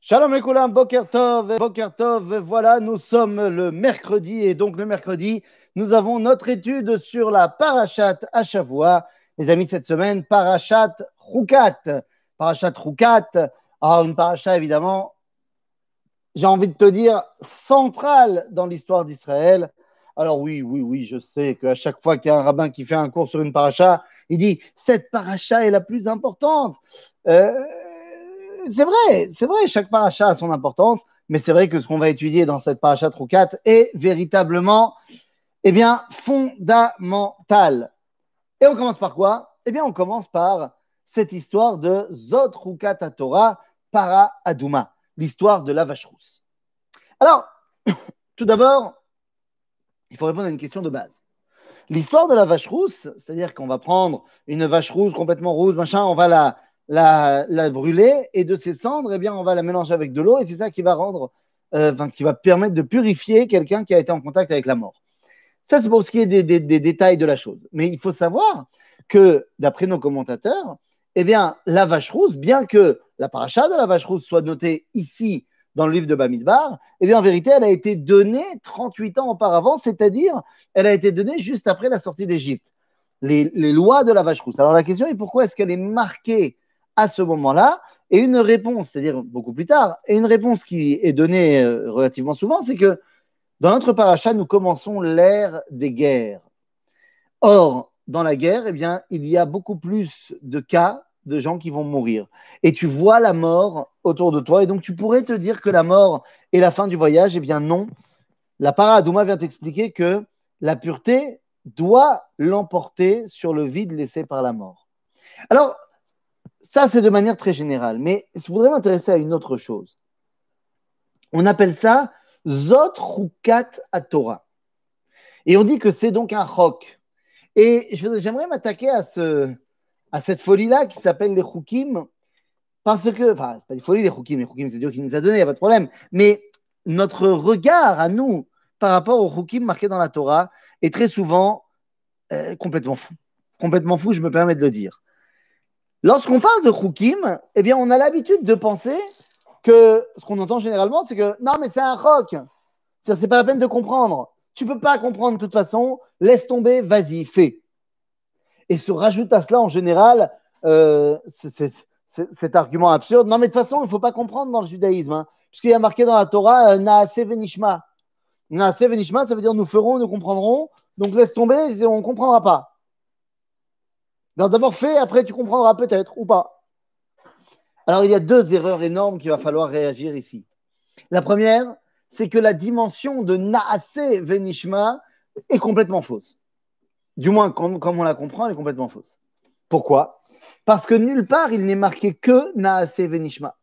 Shalom Ekoulam, Boker Tov, voilà, nous sommes le mercredi et donc le mercredi, nous avons notre étude sur la Parashat Hashavua. Les amis, cette semaine, Parashat Chukat. Parashat Chukat, alors une parasha évidemment, j'ai envie de te dire, centrale dans l'histoire d'Israël. Alors oui, je sais qu'à chaque fois qu'il y a un rabbin qui fait un cours sur une paracha, il dit « cette paracha est la plus importante euh, ». C'est vrai, chaque paracha a son importance, mais c'est vrai que ce qu'on va étudier dans cette paracha Troukat est véritablement, eh bien, fondamental. Et on commence par quoi? Eh bien, on commence par cette histoire de Zot Troukat Torah Para Aduma, l'histoire de la vache rousse. Alors, tout d'abord, il faut répondre à une question de base. L'histoire de la vache rousse, c'est-à-dire qu'on va prendre une vache rousse complètement rousse, machin, on va la brûler et de ses cendres, eh bien, on va la mélanger avec de l'eau et c'est ça qui va rendre, qui va permettre de purifier quelqu'un qui a été en contact avec la mort. Ça, c'est pour ce qui est des détails de la chose. Mais il faut savoir que, d'après nos commentateurs, eh bien, la vache rousse, bien que la paracha de la vache rousse soit notée ici dans le livre de Bamidbar, eh bien, en vérité, elle a été donnée 38 ans auparavant, c'est-à-dire, elle a été donnée juste après la sortie d'Égypte. Les lois de la vache rousse. Alors, la question est pourquoi est-ce qu'elle est marquée à ce moment-là? Et une réponse, c'est-à-dire beaucoup plus tard, et une réponse qui est donnée relativement souvent, c'est que dans notre paracha, nous commençons l'ère des guerres. Or, dans la guerre, eh bien, il y a beaucoup plus de cas de gens qui vont mourir. Et tu vois la mort autour de toi. Et donc, tu pourrais te dire que la mort est la fin du voyage. Eh bien, non. La para Adouma vient t'expliquer que la pureté doit l'emporter sur le vide laissé par la mort. Alors, ça, c'est de manière très générale. Mais je voudrais m'intéresser à une autre chose. On appelle ça Zot Chukat Torah. Et on dit que c'est donc un chok. Et j'aimerais m'attaquer à cette folie-là qui s'appelle les chukim, parce que, enfin, c'est pas des folies les chukim c'est Dieu qui nous a donné, il n'y a pas de problème. Mais notre regard à nous par rapport aux chukim marqués dans la Torah est très souvent complètement fou. Complètement fou, je me permets de le dire. Lorsqu'on parle de chukim, eh bien, on a l'habitude de penser que ce qu'on entend généralement, c'est que non, mais c'est un chok. C'est pas la peine de comprendre. Tu peux pas comprendre de toute façon, laisse tomber, vas-y, fais. Et se rajoute à cela en général cet argument absurde. Non, mais de toute façon, il ne faut pas comprendre dans le judaïsme, hein, puisqu'il y a marqué dans la Torah Naase Venishma. Naase Venishma, ça veut dire nous ferons, nous comprendrons. Donc laisse tomber, on ne comprendra pas. D'abord fais, après tu comprendras peut-être ou pas. Alors il y a deux erreurs énormes qu'il va falloir réagir ici. La première, c'est que la dimension de Naase Venishma est complètement fausse. Du moins, comme on la comprend, elle est complètement fausse. Pourquoi? Parce que nulle part, il n'est marqué que Naase Venishma.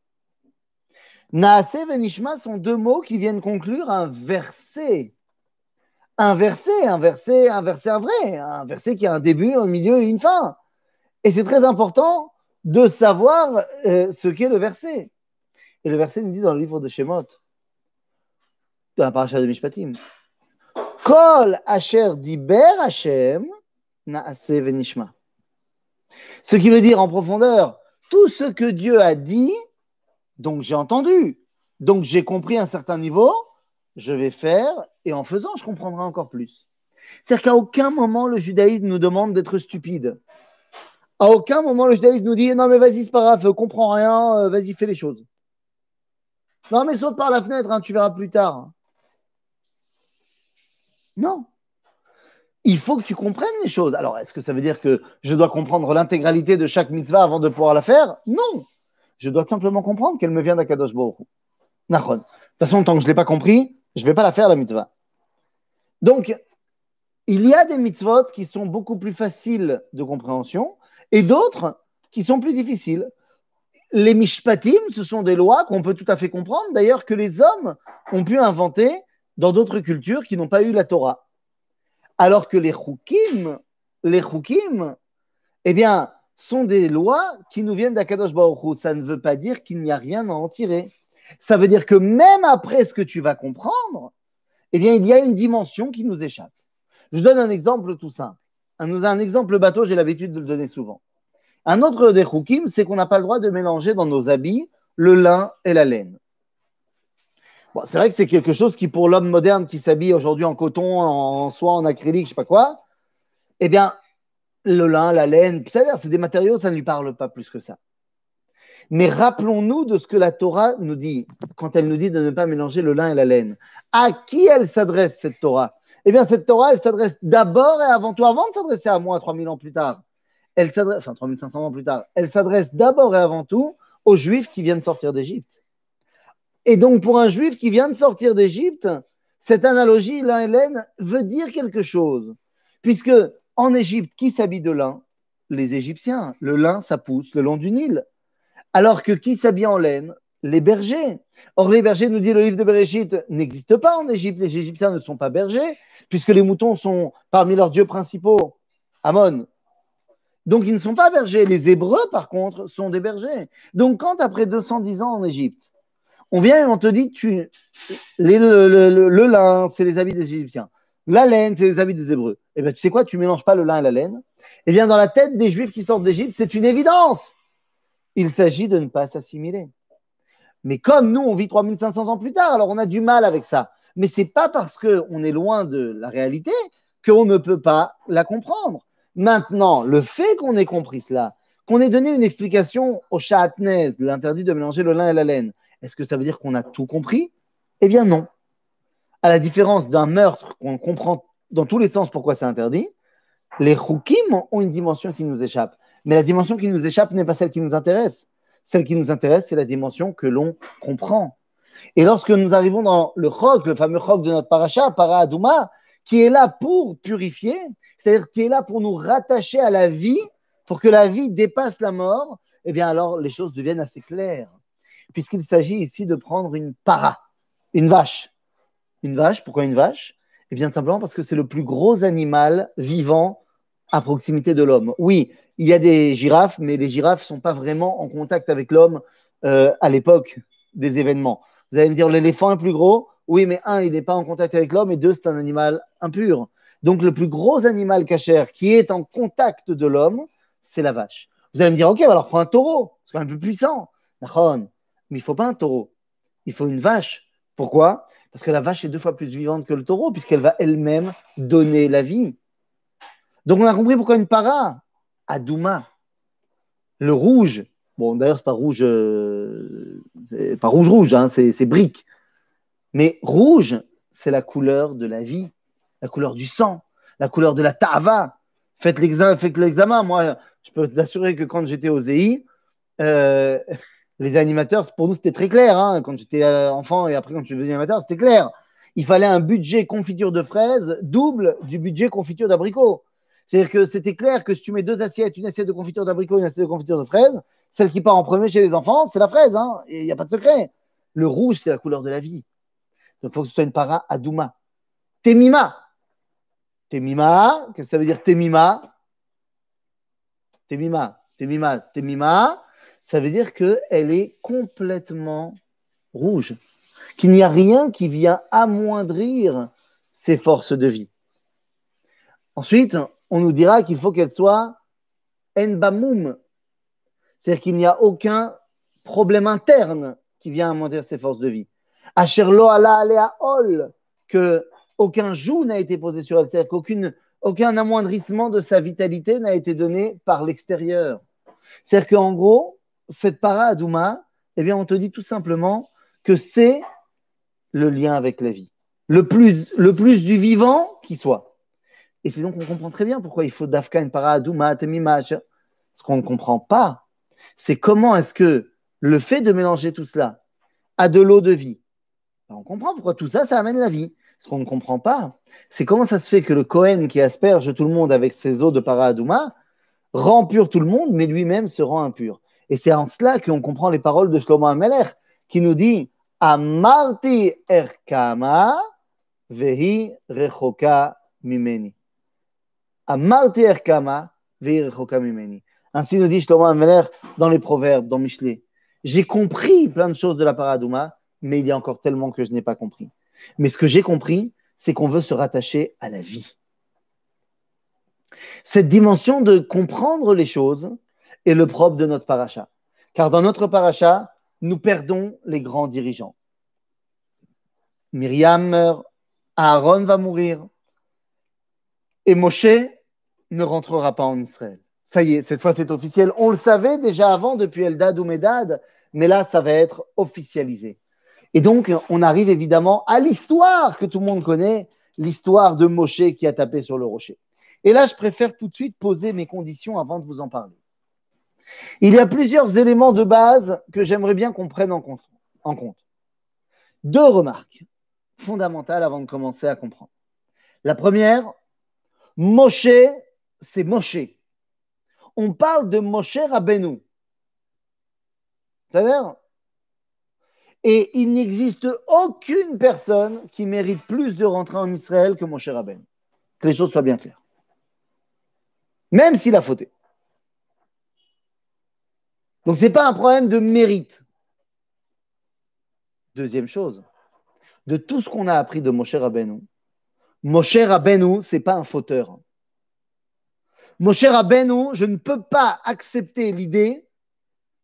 Naase Venishma sont deux mots qui viennent conclure un verset. Un verset vrai, un verset qui a un début, un milieu et une fin. Et c'est très important de savoir ce qu'est le verset. Et le verset nous dit dans le livre de Shemot, dans la paracha de Mishpatim, Kol asher diber Hashem Naase Venishma. Ce qui veut dire en profondeur, tout ce que Dieu a dit, donc j'ai entendu, donc j'ai compris un certain niveau, je vais faire, et en faisant, je comprendrai encore plus. C'est-à-dire qu'à aucun moment, le judaïsme nous demande d'être stupide. À aucun moment, le judaïsme nous dit, non mais vas-y, c'est pas grave, comprends rien, vas-y, fais les choses. Non mais saute par la fenêtre, hein, tu verras plus tard. Non. Il faut que tu comprennes les choses. Alors, est-ce que ça veut dire que je dois comprendre l'intégralité de chaque mitzvah avant de pouvoir la faire? Non. Je dois simplement comprendre qu'elle me vient d'Akadosh Baruch Hu. Nachon. De toute façon, tant que je ne l'ai pas compris, je ne vais pas la faire, la mitzvah. Donc, il y a des mitzvot qui sont beaucoup plus faciles de compréhension et d'autres qui sont plus difficiles. Les mishpatim, ce sont des lois qu'on peut tout à fait comprendre, d'ailleurs, que les hommes ont pu inventer dans d'autres cultures qui n'ont pas eu la Torah. Alors que les chukim, eh bien, sont des lois qui nous viennent d'Akadosh Baruch Hu. Ça ne veut pas dire qu'il n'y a rien à en tirer. Ça veut dire que même après ce que tu vas comprendre, eh bien, il y a une dimension qui nous échappe. Je donne un exemple tout simple. Un exemple bateau, j'ai l'habitude de le donner souvent. Un autre des chukim, c'est qu'on n'a pas le droit de mélanger dans nos habits le lin et la laine. Bon, c'est vrai que c'est quelque chose qui, pour l'homme moderne qui s'habille aujourd'hui en coton, en soie, en acrylique, je sais pas quoi, eh bien, le lin, la laine, c'est des matériaux, ça ne lui parle pas plus que ça. Mais rappelons-nous de ce que la Torah nous dit, quand elle nous dit de ne pas mélanger le lin et la laine. À qui elle s'adresse, cette Torah? Eh bien, cette Torah, elle s'adresse d'abord et avant tout, avant de s'adresser à moi 3000 ans plus tard, elle s'adresse, enfin 3500 ans plus tard, elle s'adresse d'abord et avant tout aux Juifs qui viennent sortir d'Égypte. Et donc, pour un Juif qui vient de sortir d'Égypte, cette analogie lin et laine veut dire quelque chose. Puisque en Égypte, qui s'habille de lin? Les Égyptiens. Le lin, ça pousse le long du Nil. Alors que qui s'habille en laine? Les bergers. Or, les bergers, nous dit le livre de Bereshit, n'existent pas en Égypte. Les Égyptiens ne sont pas bergers, puisque les moutons sont parmi leurs dieux principaux, Amon. Donc, ils ne sont pas bergers. Les Hébreux, par contre, sont des bergers. Donc, quand après 210 ans en Égypte, on vient et on te dit, le lin, c'est les habits des Égyptiens. La laine, c'est les habits des Hébreux. Eh bien, tu sais quoi? Tu ne mélanges pas le lin et la laine. Eh bien, dans la tête des Juifs qui sortent d'Égypte, c'est une évidence. Il s'agit de ne pas s'assimiler. Mais comme nous, on vit 3500 ans plus tard, alors on a du mal avec ça. Mais ce n'est pas parce qu'on est loin de la réalité qu'on ne peut pas la comprendre. Maintenant, le fait qu'on ait compris cela, qu'on ait donné une explication au Shahatnez, l'interdit de mélanger le lin et la laine, est-ce que ça veut dire qu'on a tout compris? Eh bien non. À la différence d'un meurtre qu'on comprend dans tous les sens pourquoi c'est interdit, les choukim ont une dimension qui nous échappe. Mais la dimension qui nous échappe n'est pas celle qui nous intéresse. Celle qui nous intéresse, c'est la dimension que l'on comprend. Et lorsque nous arrivons dans le chok, le fameux chok de notre paracha, para Adouma, qui est là pour purifier, c'est-à-dire qui est là pour nous rattacher à la vie, pour que la vie dépasse la mort, eh bien alors les choses deviennent assez claires. Puisqu'il s'agit ici de prendre une para, une vache. Une vache, pourquoi une vache? Eh bien simplement parce que c'est le plus gros animal vivant à proximité de l'homme. Oui, il y a des girafes, mais les girafes ne sont pas vraiment en contact avec l'homme à l'époque des événements. Vous allez me dire, l'éléphant est plus gros? Oui, mais un, il n'est pas en contact avec l'homme, et deux, c'est un animal impur. Donc, le plus gros animal cachère qui est en contact de l'homme, c'est la vache. Vous allez me dire, ok, alors prends un taureau, c'est quand même plus puissant. Mais il ne faut pas un taureau, il faut une vache. Pourquoi? Parce que la vache est 2 fois plus vivante que le taureau, puisqu'elle va elle-même donner la vie. Donc, on a compris pourquoi une para, Adouma, le rouge, bon, d'ailleurs, c'est pas rouge, hein, c'est brique. Mais rouge, c'est la couleur de la vie, la couleur du sang, la couleur de la ta'ava. Faites l'examen. Moi, je peux vous assurer que quand j'étais au ZI, les animateurs, pour nous, c'était très clair. Hein, quand j'étais enfant et après, quand je suis devenu animateur, c'était clair. Il fallait un budget confiture de fraises double du budget confiture d'abricot. C'est-à-dire que c'était clair que si tu mets 2 assiettes, une assiette de confiture d'abricot et une assiette de confiture de fraises, celle qui part en premier chez les enfants, c'est la fraise. Hein, et il n'y a pas de secret. Le rouge, c'est la couleur de la vie. Donc, il faut que ce soit une para Adouma. Temima. Temima, qu'est-ce que ça veut dire Temima? Temima, ça veut dire qu'elle est complètement rouge. Qu'il n'y a rien qui vient amoindrir ses forces de vie. Ensuite, on nous dira qu'il faut qu'elle soit enbamoum, c'est-à-dire qu'il n'y a aucun problème interne qui vient amoindrir ses forces de vie. Asherlo ala alea ol, que aucun joug n'a été posé sur elle, c'est-à-dire qu'aucun amoindrissement de sa vitalité n'a été donné par l'extérieur. C'est-à-dire qu'en gros, cette para Adouma, eh bien, on te dit tout simplement que c'est le lien avec la vie. Le plus du vivant qui soit. Et c'est donc qu'on comprend très bien pourquoi il faut d'Afka une para Adouma, Temimash. Ce qu'on ne comprend pas, c'est comment est-ce que le fait de mélanger tout cela a de l'eau de vie. On comprend pourquoi tout ça, ça amène la vie. Ce qu'on ne comprend pas, c'est comment ça se fait que le Kohen qui asperge tout le monde avec ses eaux de para Adouma rend pur tout le monde, mais lui-même se rend impur. Et c'est en cela qu'on comprend les paroles de Shlomo HaMelech, qui nous dit Amarti erkama vehi rechoka mimeni. Amarti erkama vehi rechoka mimeni. Ainsi nous dit Shlomo HaMelech dans les Proverbes, dans Michelet. J'ai compris plein de choses de la para Adouma, mais il y a encore tellement que je n'ai pas compris. Mais ce que j'ai compris, c'est qu'on veut se rattacher à la vie. Cette dimension de comprendre les choses est le propre de notre paracha. Car dans notre paracha, nous perdons les grands dirigeants. Myriam meurt, Aaron va mourir, et Moshe ne rentrera pas en Israël. Ça y est, cette fois c'est officiel. On le savait déjà avant depuis Eldad ou Medad, mais là ça va être officialisé. Et donc on arrive évidemment à l'histoire que tout le monde connaît, l'histoire de Moshe qui a tapé sur le rocher. Et là je préfère tout de suite poser mes conditions avant de vous en parler. Il y a plusieurs éléments de base que j'aimerais bien qu'on prenne en compte. Deux remarques fondamentales avant de commencer à comprendre. La première, Moshe, c'est Moshe. On parle de Moshe Rabbeinu. C'est-à-dire, et il n'existe aucune personne qui mérite plus de rentrer en Israël que Moshe Rabbeinu. Que les choses soient bien claires. Même s'il a fauté. Donc, ce n'est pas un problème de mérite. Deuxième chose, de tout ce qu'on a appris de Moshe Rabbeinu, ce n'est pas un fauteur. Moshe Rabbeinu, je ne peux pas accepter l'idée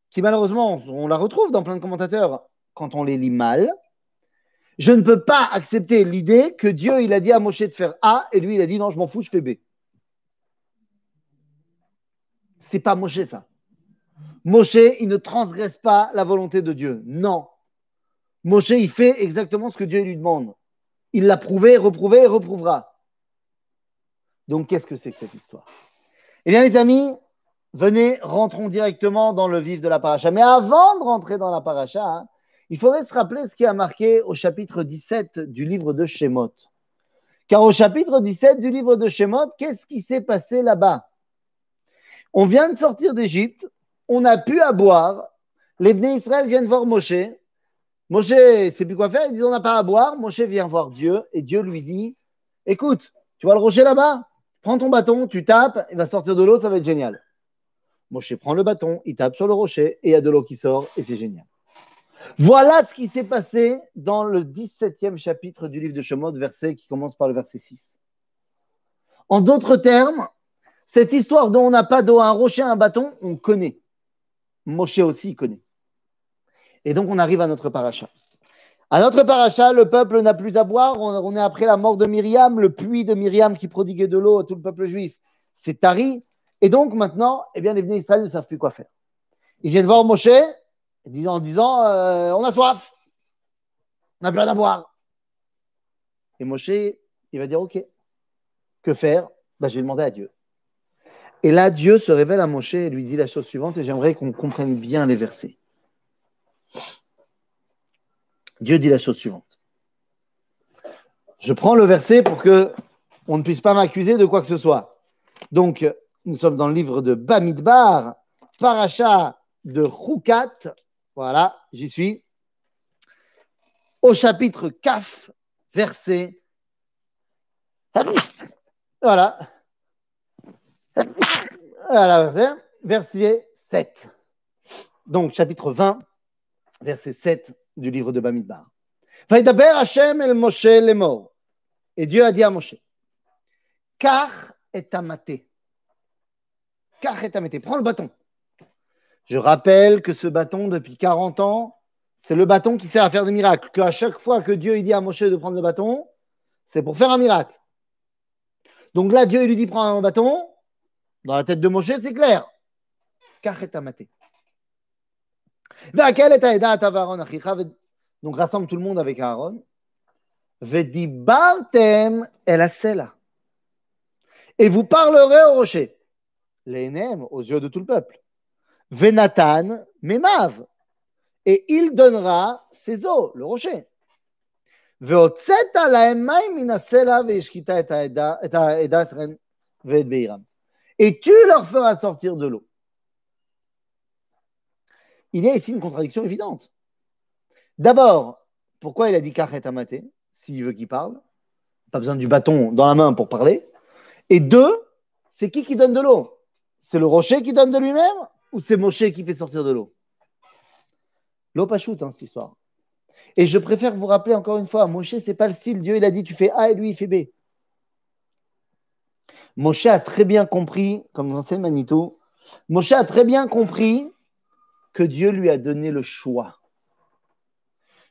qui malheureusement, on la retrouve dans plein de commentateurs quand on les lit mal. Je ne peux pas accepter l'idée que Dieu, il a dit à Moshe de faire A et lui, il a dit non, je m'en fous, je fais B. C'est pas Moshe ça. Moshe, il ne transgresse pas la volonté de Dieu. Non. Moshe, il fait exactement ce que Dieu lui demande. Il l'a prouvé, reprouvé et reprouvera. Donc, qu'est-ce que c'est que cette histoire? Eh bien, les amis, venez, rentrons directement dans le vif de la paracha. Mais avant de rentrer dans la paracha, il faudrait se rappeler ce qui a marqué au chapitre 17 du livre de Shemot. Car au chapitre 17 du livre de Shemot, qu'est-ce qui s'est passé là-bas? On vient de sortir d'Égypte, on n'a plus à boire, les Bnei Israël viennent voir Moshe. Moshe ne sait plus quoi faire, il dit on n'a pas à boire. Moshe vient voir Dieu et Dieu lui dit écoute, tu vois le rocher là-bas? Prends ton bâton, tu tapes, il va sortir de l'eau, ça va être génial. Moshe prend le bâton, il tape sur le rocher et il y a de l'eau qui sort et c'est génial. Voilà ce qui s'est passé dans le 17e chapitre du livre de Shemot, verset qui commence par le verset 6. En d'autres termes, cette histoire dont on n'a pas d'eau, un rocher, un bâton, on connaît. Moshe aussi connaît. Et donc on arrive à notre paracha. À notre paracha, le peuple n'a plus à boire. On est après la mort de Myriam, le puits de Myriam qui prodiguait de l'eau à tout le peuple juif. C'est tari. Et donc maintenant, eh bien, les Bnei Israël ne savent plus quoi faire. Ils viennent voir Moshe en disant on a soif, on n'a plus rien à boire. Et Moshe, il va dire ok, que faire? Je vais demander à Dieu. Et là, Dieu se révèle à Moshe et lui dit la chose suivante, et j'aimerais qu'on comprenne bien les versets. Dieu dit la chose suivante. Je prends le verset pour que on ne puisse pas m'accuser de quoi que ce soit. Donc, nous sommes dans le livre de Bamidbar, paracha de Chukat. Voilà, j'y suis. Au chapitre Kaf, verset. Voilà. Voilà, verset 7. Donc, chapitre 20, verset 7 du livre de Bamidbar. Vaïdaber Hashem el Moshe lemor. Et Dieu a dit à Moshe, Kach et amaté. Kach et amaté. Prends le bâton. Je rappelle que ce bâton, depuis 40 ans, c'est le bâton qui sert à faire des miracles. Qu'à chaque fois que Dieu il dit à Moshe de prendre le bâton, c'est pour faire un miracle. Donc là, Dieu il lui dit prends un bâton. Dans la tête de Moshe, c'est clair. Kach et amaté. Donc rassemble tout le monde avec Aaron. Vedibartem el asela. Et vous parlerez au rocher. L'énem, aux yeux de tout le peuple. Venatan memav. Et il donnera ses eaux, le rocher. והוצאת להם מים מן הסלע והשקית את העדה ואת בעירם. Et tu leur feras sortir de l'eau. Il y a ici une contradiction évidente. D'abord, pourquoi il a dit kachet amaté, s'il veut qu'il parle? Pas besoin du bâton dans la main pour parler. Et deux, c'est qui donne de l'eau? C'est le rocher qui donne de lui-même ou c'est Moshe qui fait sortir de l'eau? L'eau pas shoot, cette histoire. Et je préfère vous rappeler encore une fois, Moshe, c'est pas le style. Dieu, il a dit, tu fais A et lui, il fait B. Moshe a très bien compris, comme nous enseigne Manitou, Moshe a très bien compris que Dieu lui a donné le choix.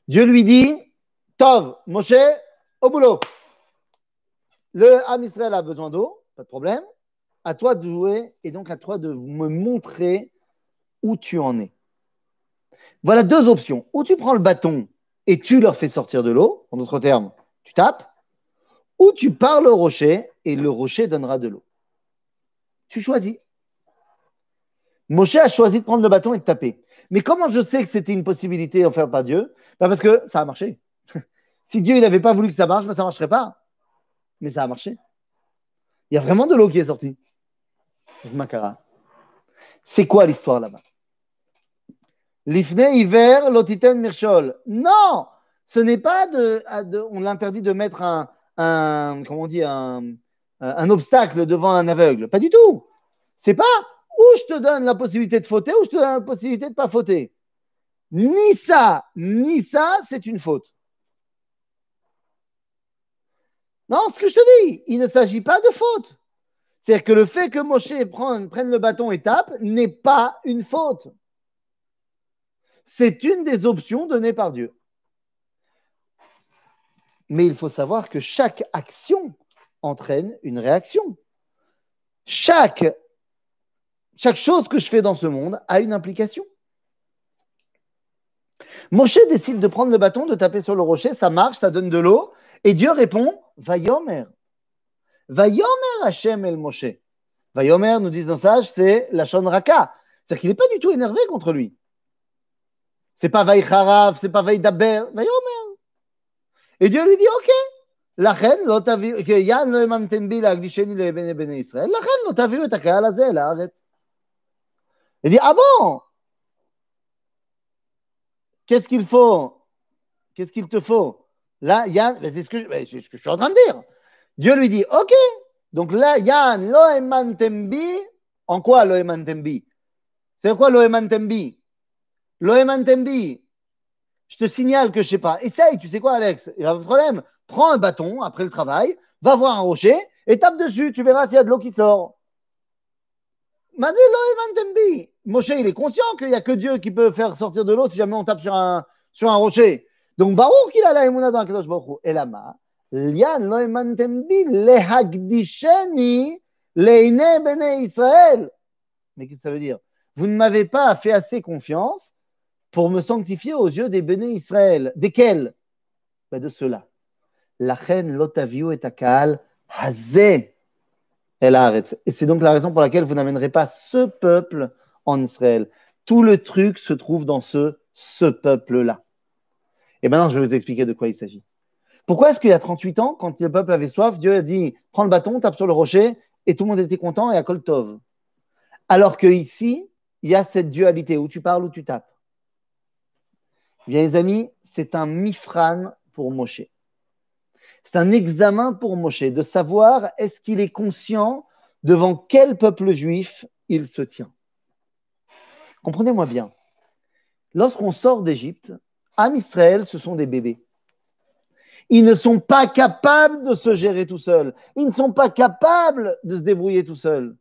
Dieu lui dit, Tov, Moshe, au boulot. Le Ham Israël a besoin d'eau, pas de problème. À toi de jouer et donc à toi de me montrer où tu en es. Voilà deux options. Ou tu prends le bâton et tu leur fais sortir de l'eau, en d'autres termes, tu tapes, ou tu parles au rocher et le rocher donnera de l'eau. Tu choisis. Moshe a choisi de prendre le bâton et de taper. Mais comment je sais que c'était une possibilité offerte par Dieu? Parce que ça a marché. Si Dieu n'avait pas voulu que ça marche, ça ne marcherait pas. Mais ça a marché. Il y a vraiment de l'eau qui est sortie. Zmakara. C'est quoi l'histoire là-bas? L'ifne hiver, lotiten mirchol. Non, ce n'est pas on l'interdit de mettre comment on dit, un obstacle devant un aveugle. Pas du tout. C'est pas où je te donne la possibilité de fauter ou je te donne la possibilité de ne pas fauter. Ni ça, c'est une faute. Non, ce que je te dis, il ne s'agit pas de faute. C'est-à-dire que le fait que Moshe prenne le bâton et tape n'est pas une faute. C'est une des options données par Dieu. Mais il faut savoir que chaque action entraîne une réaction. Chaque chose que je fais dans ce monde a une implication. Moshe décide de prendre le bâton, de taper sur le rocher, ça marche, ça donne de l'eau, et Dieu répond, Vayomer. Vayomer Hashem el Moshe. Vayomer, nous disent nos sages, c'est la Shon Raka. C'est-à-dire qu'il n'est pas du tout énervé contre lui. C'est pas Vaïcharav, c'est pas Vaïdaber, Vayomer. Et Dieu lui dit, ok, לכן לא תביאו, כי יען לא האמנתם בי להקדישני לבני בני ישראל, לכן לא תביאו את הקהל הזה לארץ. Il dit, ah bon? Qu'est-ce qu'il faut? Qu'est-ce qu'il te faut? Là, Yann, c'est ce que je suis en train de dire. Dieu lui dit, ok, donc là, Yann, lo emantem bi, en quoi lo emantem bi? C'est quoi lo emantem bi? Lo emantem bi, je te signale que je sais pas. Essaye, tu sais quoi, Alex? Il n'y a pas de problème. Prends un bâton après le travail, va voir un rocher et tape dessus. Tu verras s'il y a de l'eau qui sort. Moshe, il est conscient qu'il n'y a que Dieu qui peut faire sortir de l'eau si jamais on tape sur un rocher. Donc, Baruch qu'il a la émouna dans Kadosh Baruch Hu. Et là-bas, Lian lo emantem bi lehagdisheni leine bene Israël. Mais qu'est-ce que ça veut dire? Vous ne m'avez pas fait assez confiance pour me sanctifier aux yeux des béné Israël. Desquels? De ceux-là. Lachen lotaviu et akal hazeh. Et c'est donc la raison pour laquelle vous n'amènerez pas ce peuple en Israël. Tout le truc se trouve dans ce peuple-là. Et maintenant, je vais vous expliquer de quoi il s'agit. Pourquoi est-ce qu'il y a 38 ans, quand le peuple avait soif, Dieu a dit « Prends le bâton, tape sur le rocher » et tout le monde était content et à Kol Tov. Alors qu'ici, il y a cette dualité où tu parles ou tu tapes. Bien, les amis, c'est un mifran pour Moshe. C'est un examen pour Moshe de savoir est-ce qu'il est conscient devant quel peuple juif il se tient. Comprenez-moi bien. Lorsqu'on sort d'Égypte, Am Israël, ce sont des bébés. Ils ne sont pas capables de se gérer tout seuls. Ils ne sont pas capables de se débrouiller tout seuls.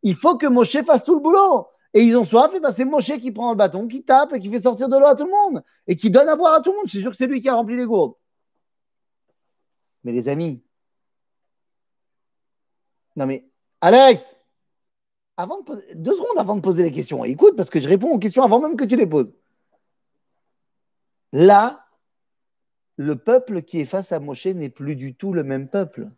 Il faut que Moshe fasse tout le boulot. Et ils ont soif, et ben c'est Moshe qui prend le bâton, qui tape et qui fait sortir de l'eau à tout le monde. Et qui donne à boire à tout le monde. Je suis sûr que c'est lui qui a rempli les gourdes. Mais les amis, non mais, Alex, 2 secondes avant de poser les questions, écoute, parce que je réponds aux questions avant même que tu les poses. Là, le peuple qui est face à Moshe n'est plus du tout le même peuple.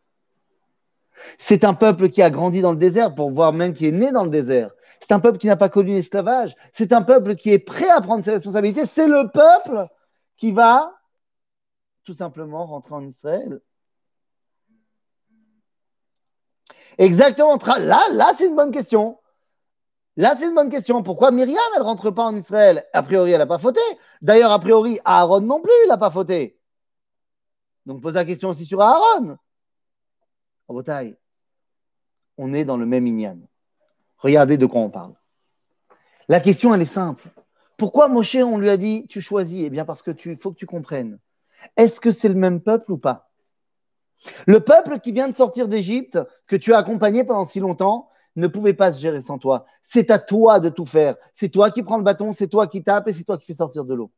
C'est un peuple qui a grandi dans le désert, pour voir même qui est né dans le désert. C'est un peuple qui n'a pas connu l'esclavage. C'est un peuple qui est prêt à prendre ses responsabilités. C'est le peuple qui va tout simplement rentrer en Israël. Exactement. Là, c'est une bonne question. Là, c'est une bonne question. Pourquoi Myriam, elle ne rentre pas en Israël? A priori, elle n'a pas fauté. D'ailleurs, a priori, Aaron non plus, il n'a pas fauté. Donc, pose la question aussi sur Aaron. En bataille, on est dans le même inyan. Regardez de quoi on parle. La question, elle est simple. Pourquoi Moshe, on lui a dit, tu choisis? Eh bien, parce que faut que tu comprennes. Est-ce que c'est le même peuple ou pas? Le peuple qui vient de sortir d'Égypte, que tu as accompagné pendant si longtemps, ne pouvait pas se gérer sans toi. C'est à toi de tout faire. C'est toi qui prends le bâton, c'est toi qui tapes et c'est toi qui fais sortir de l'eau.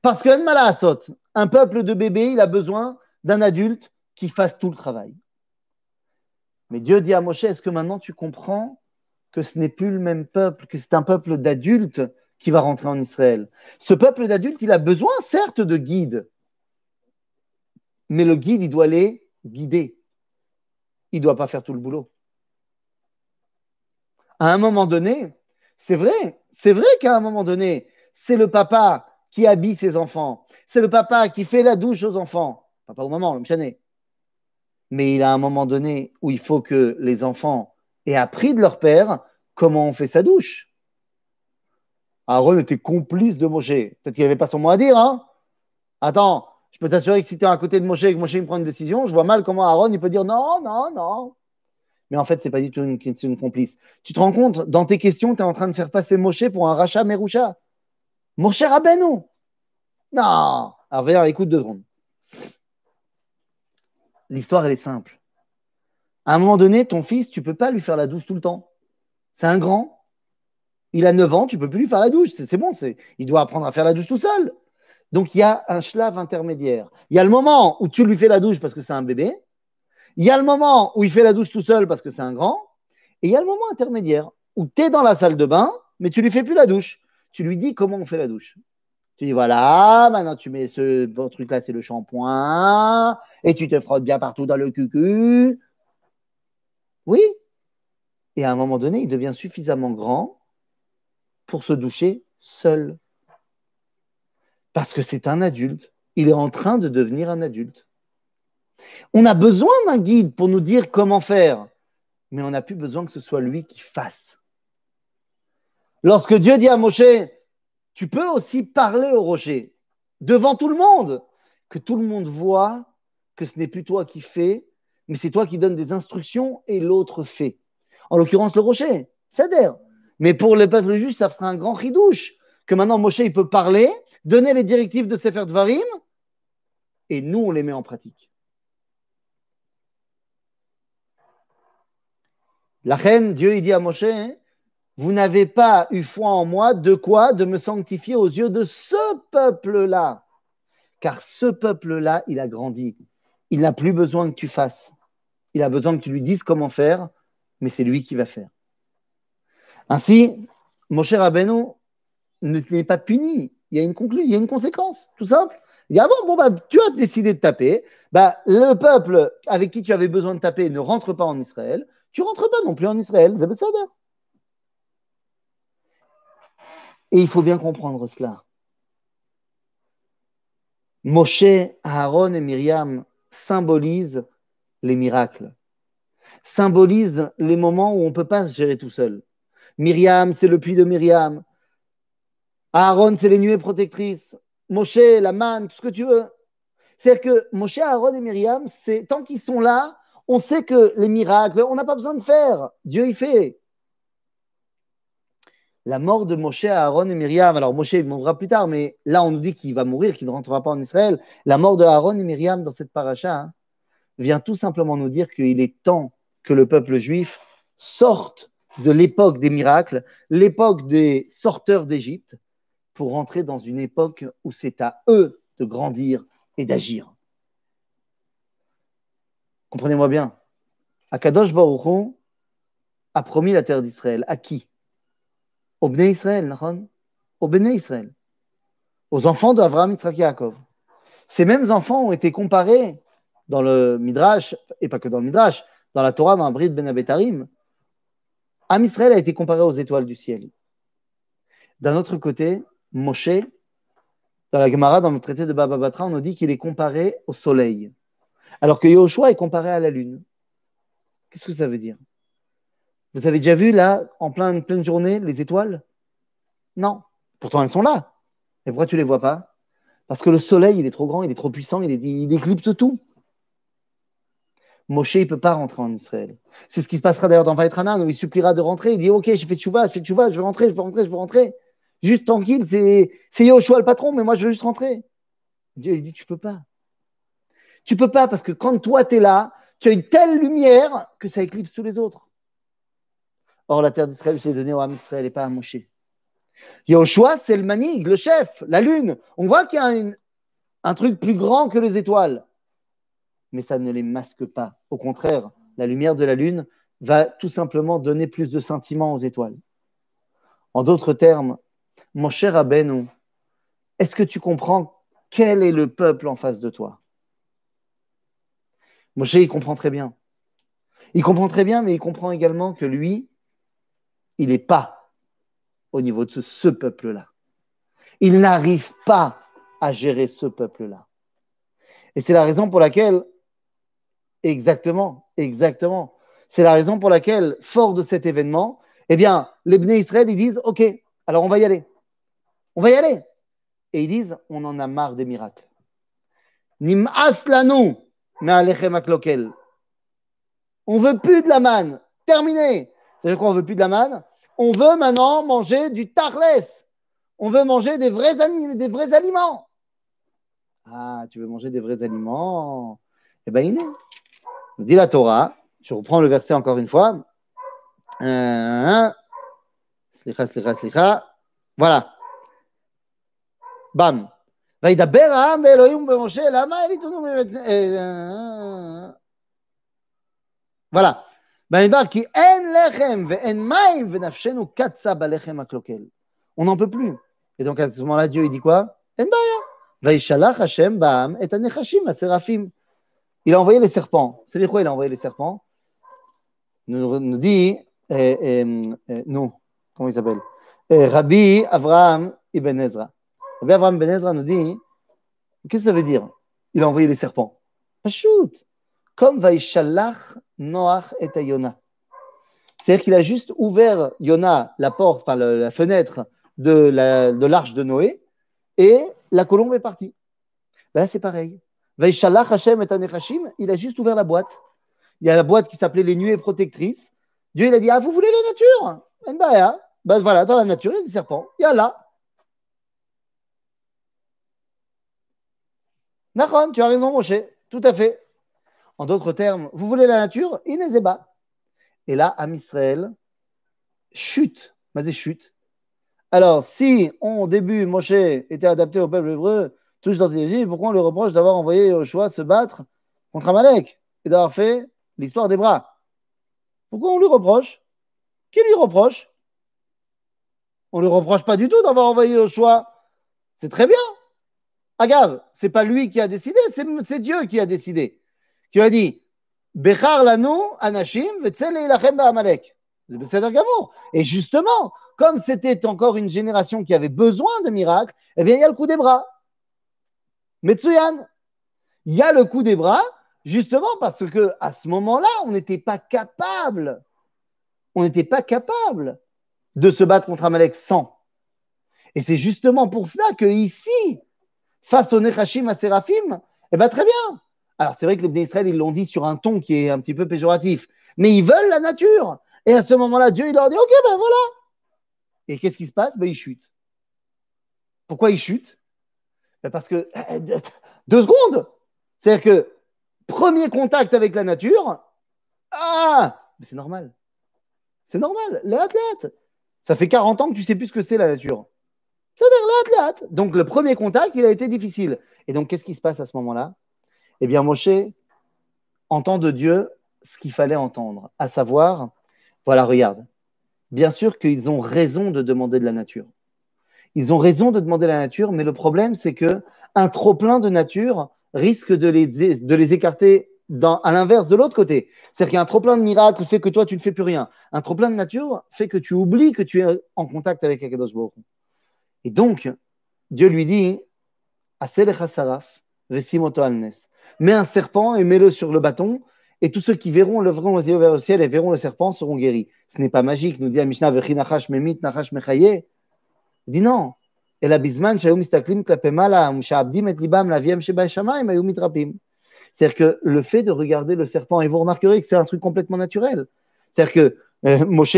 Parce que un peuple de bébés, il a besoin d'un adulte qui fasse tout le travail. Mais Dieu dit à Moshe, est-ce que maintenant tu comprends que ce n'est plus le même peuple, que c'est un peuple d'adultes qui va rentrer en Israël? Ce peuple d'adultes, il a besoin certes de guides, mais le guide, il doit les guider. Il ne doit pas faire tout le boulot. À un moment donné, c'est vrai qu'à un moment donné, c'est le papa qui habille ses enfants, c'est le papa qui fait la douche aux enfants, enfin, pas au moment, le mchané. Mais il y a un moment donné où il faut que les enfants aient appris de leur père comment on fait sa douche. Aaron était complice de Moshe. Peut-être qu'il n'avait pas son mot à dire, hein. Attends, je peux t'assurer que si tu es à côté de Moshe et que Moshe me prend une décision, je vois mal comment Aaron il peut dire non, non, non. Mais en fait, ce n'est pas du tout une question de complice. Tu te rends compte, dans tes questions, tu es en train de faire passer Moshe pour un rachat Merusha. Moshe Rabbeinu. Non. Alors, viens, écoute 2 secondes. L'histoire, elle est simple. À un moment donné, ton fils, tu ne peux pas lui faire la douche tout le temps. C'est un grand. Il a 9 ans, tu ne peux plus lui faire la douche. C'est bon, il doit apprendre à faire la douche tout seul. Donc, il y a un shlav intermédiaire. Il y a le moment où tu lui fais la douche parce que c'est un bébé. Il y a le moment où il fait la douche tout seul parce que c'est un grand. Et il y a le moment intermédiaire où tu es dans la salle de bain, mais tu ne lui fais plus la douche. Tu lui dis comment on fait la douche. Tu dis voilà, maintenant tu mets ce truc-là, c'est le shampoing, et tu te frottes bien partout dans le cucu. Oui. Et à un moment donné, il devient suffisamment grand pour se doucher seul. Parce que c'est un adulte. Il est en train de devenir un adulte. On a besoin d'un guide pour nous dire comment faire, mais on n'a plus besoin que ce soit lui qui fasse. Lorsque Dieu dit à Moshe, tu peux aussi parler au rocher devant tout le monde, que tout le monde voit que ce n'est plus toi qui fais, mais c'est toi qui donnes des instructions et l'autre fait. En l'occurrence, le rocher, c'est-à-dire. Mais pour le peuple juif, ça fera un grand ridouche que maintenant Moshe il peut parler, donner les directives de Sefer Dvarim, et nous on les met en pratique. La reine, Dieu il dit à Moshe, hein, vous n'avez pas eu foi en moi, de quoi? De me sanctifier aux yeux de ce peuple-là. Car ce peuple-là, il a grandi. Il n'a plus besoin que tu fasses. Il a besoin que tu lui dises comment faire, mais c'est lui qui va faire. Ainsi, Moshe Rabbeinu n'est pas puni. Il y a une conséquence, tout simple. Il dit, ah bon, tu as décidé de taper. Le peuple avec qui tu avais besoin de taper ne rentre pas en Israël. Tu ne rentres pas non plus en Israël. Et il faut bien comprendre cela. Moshe, Aaron et Myriam symbolisent les miracles, symbolisent les moments où on ne peut pas se gérer tout seul. Myriam, c'est le puits de Myriam. Aaron, c'est les nuées protectrices. Moshe, la manne, tout ce que tu veux. C'est-à-dire que Moshe, Aaron et Myriam, tant qu'ils sont là, on sait que les miracles, on n'a pas besoin de faire. Dieu y fait. La mort de Moshe, Aaron et Myriam, alors Moshe il mourra plus tard, mais là on nous dit qu'il va mourir, qu'il ne rentrera pas en Israël. La mort de Aaron et Myriam dans cette paracha vient tout simplement nous dire qu'il est temps que le peuple juif sorte de l'époque des miracles, l'époque des sorteurs d'Égypte, pour rentrer dans une époque où c'est à eux de grandir et d'agir. Comprenez-moi bien. Akadosh Baruch Hu a promis la terre d'Israël. À qui? Aux Bnei Israël, Nahon? Aux Bnei Israël. Aux enfants d'Avraham, Yitzhak, Yaakov. Ces mêmes enfants ont été comparés dans le Midrash, et pas que dans le Midrash, dans la Torah, dans la Brit Ben Abetarim. Am Israël a été comparé aux étoiles du ciel. D'un autre côté, Moshe, dans la Gemara, dans le traité de Baba Batra, on nous dit qu'il est comparé au soleil, alors que Yahushua est comparé à la lune. Qu'est-ce que ça veut dire? Vous avez déjà vu, là, en pleine journée, les étoiles? Non. Pourtant, elles sont là. Et pourquoi tu ne les vois pas? Parce que le soleil, il est trop grand, il est trop puissant, il éclipse tout. Moshe, il ne peut pas rentrer en Israël. C'est ce qui se passera d'ailleurs dans Vaïtranan, où il suppliera de rentrer. Il dit, OK, je fais tchouva, je veux rentrer. Juste tranquille, c'est Yahushua le patron, mais moi, je veux juste rentrer. Dieu, il dit, tu ne peux pas. Tu ne peux pas parce que quand toi, tu es là, tu as une telle lumière que ça éclipse tous les autres. Or, la terre d'Israël, je l'ai donnée au Ham Israël et pas à Moshe. Yoshua, c'est le manig, le chef, la lune. On voit qu'il y a un truc plus grand que les étoiles. Mais ça ne les masque pas. Au contraire, la lumière de la lune va tout simplement donner plus de sentiments aux étoiles. En d'autres termes, mon cher Rabbeinu, est-ce que tu comprends quel est le peuple en face de toi? Moshe, il comprend très bien. Il comprend très bien, mais il comprend également que lui, il n'est pas au niveau de ce peuple-là. Il n'arrive pas à gérer ce peuple-là. Et c'est la raison pour laquelle, exactement, c'est la raison pour laquelle, fort de cet événement, eh bien, les Bnei Israël, ils disent, OK, alors on va y aller. On va y aller. Et ils disent, on en a marre des miracles. Nim'as lanu me'alechem haklokel. On veut plus de la manne. Terminé. C'est-à-dire qu'on veut plus de la manne. On veut maintenant manger du tarles. On veut manger des vrais aliments. Ah, tu veux manger des vrais aliments? Eh bien, il est. Nous dit la Torah. Je reprends le verset encore une fois. Slicha. Voilà. Bam. וידבר העם באלוהים ובמשה, למה אליתנו voilà. כי אין לחם ואין מים ונפשנו קצה בלחם הקלוקל. On n'en peut plus. Et donc à ce moment-là, Dieu il dit quoi? אין בעיה. וישלח השם בעם את הנחשים, השרפים. Il a envoyé les serpents. C'est quoi il a envoyé les serpents? Nous dit, nous, comment il s'appelle? Rabbi Avraham Ibn Ezra. Rabbi Avraham Ibn Ezra nous dit, qu'est-ce que ça veut dire? Il a envoyé les serpents. Pachout. Comme Vaïshalach Noach et Yona. C'est-à-dire qu'il a juste ouvert Yona, la porte, enfin la fenêtre de l'arche de Noé, et la colombe est partie. Ben là, c'est pareil. Vaïshalach Hashem et Anechashim, il a juste ouvert la boîte. Il y a la boîte qui s'appelait les nuées protectrices. Dieu, il a dit, ah, vous voulez la nature? Ben voilà, dans la nature, il y a des serpents. Il y a là. Nachon, tu as raison, Moshe. Tout à fait. En d'autres termes, vous voulez la nature? Inezeba. Et là, Am Israël chute. Mais c'est chute. Alors, si au début, Moshe était adapté au peuple hébreu, tous dans les Égyptes, pourquoi on lui reproche d'avoir envoyé Yoshua se battre contre Amalek et d'avoir fait l'histoire des bras? Pourquoi on lui reproche? Qui lui reproche? On ne lui reproche pas du tout d'avoir envoyé Yoshua. C'est très bien. Agave, c'est pas lui qui a décidé, c'est Dieu qui a décidé. Qui a dit Bechar lanu anashim v'tzel leilachem ba'amalek. C'est gamour. Et justement, comme c'était encore une génération qui avait besoin de miracles, eh bien, il y a le coup des bras. Metsuyan. Il y a le coup des bras, justement parce que à ce moment-là, on n'était pas capable. On n'était pas capable de se battre contre Amalek sans. Et c'est justement pour cela que ici, face aux Nechashim à Séraphim, eh bien très bien. Alors c'est vrai que les Bnei Israël, ils l'ont dit sur un ton qui est un petit peu péjoratif, mais ils veulent la nature. Et à ce moment-là, Dieu, il leur dit, ok, ben voilà. Et qu'est-ce qui se passe? Ben ils chutent. Pourquoi ils chutent? Ben parce que, 2 secondes. C'est-à-dire que, premier contact avec la nature, ah, mais c'est normal. C'est normal, l'athlète. Ça fait 40 ans que tu sais plus ce que c'est la nature. C'est-à-dire donc le premier contact, il a été difficile. Et donc, qu'est-ce qui se passe à ce moment-là? Eh bien, Moshe entend de Dieu ce qu'il fallait entendre, à savoir, voilà, regarde, bien sûr qu'ils ont raison de demander de la nature. Ils ont raison de demander la nature, mais le problème, c'est qu'un trop-plein de nature risque de les écarter à l'inverse de l'autre côté. C'est-à-dire qu'un trop-plein de miracles fait que toi, tu ne fais plus rien. Un trop-plein de nature fait que tu oublies que tu es en contact avec Akadosh Baruch Hu. Et donc, Dieu lui dit, mets un serpent et mets-le sur le bâton, et tous ceux qui verront les yeux vers le ciel et verront le serpent seront guéris. Ce n'est pas magique, nous dit la Mishnah, il dit non. C'est-à-dire que le fait de regarder le serpent, et vous remarquerez que c'est un truc complètement naturel. C'est-à-dire que Moshe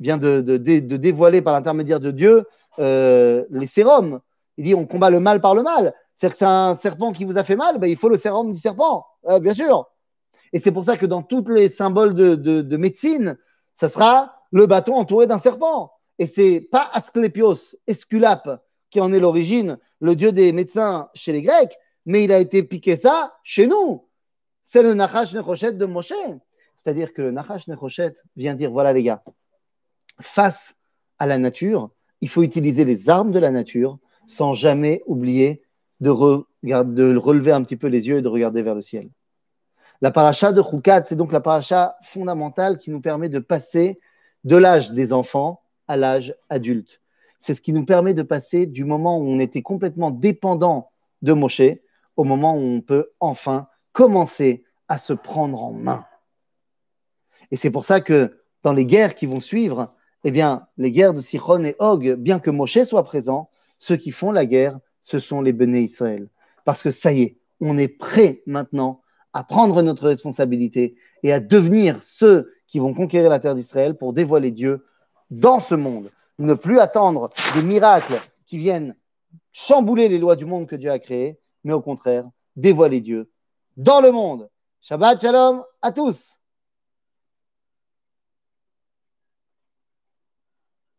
vient de dévoiler par l'intermédiaire de Dieu les sérums. Il dit on combat le mal par le mal. C'est-à-dire que c'est un serpent qui vous a fait mal, ben, il faut le sérum du serpent, bien sûr. Et c'est pour ça que dans tous les symboles de médecine, ça sera le bâton entouré d'un serpent. Et c'est pas Asclépios, Esculape, qui en est l'origine, le dieu des médecins chez les Grecs, mais il a été piqué ça chez nous. C'est le Nachash Nechoshet de Moshe. C'est-à-dire que le Nachash Nechoshet vient dire, voilà les gars, face à la nature, il faut utiliser les armes de la nature sans jamais oublier de relever un petit peu les yeux et de regarder vers le ciel. La paracha de Chukat, c'est donc la paracha fondamentale qui nous permet de passer de l'âge des enfants à l'âge adulte. C'est ce qui nous permet de passer du moment où on était complètement dépendant de Moshe au moment où on peut enfin commencer à se prendre en main. Et c'est pour ça que dans les guerres qui vont suivre, eh bien, les guerres de Sichon et Og, bien que Moshe soit présent, ceux qui font la guerre, ce sont les Béné Israël. Parce que ça y est, on est prêt maintenant à prendre notre responsabilité et à devenir ceux qui vont conquérir la terre d'Israël pour dévoiler Dieu dans ce monde. Ne plus attendre des miracles qui viennent chambouler les lois du monde que Dieu a créé, mais au contraire, dévoiler Dieu dans le monde. Shabbat Shalom à tous.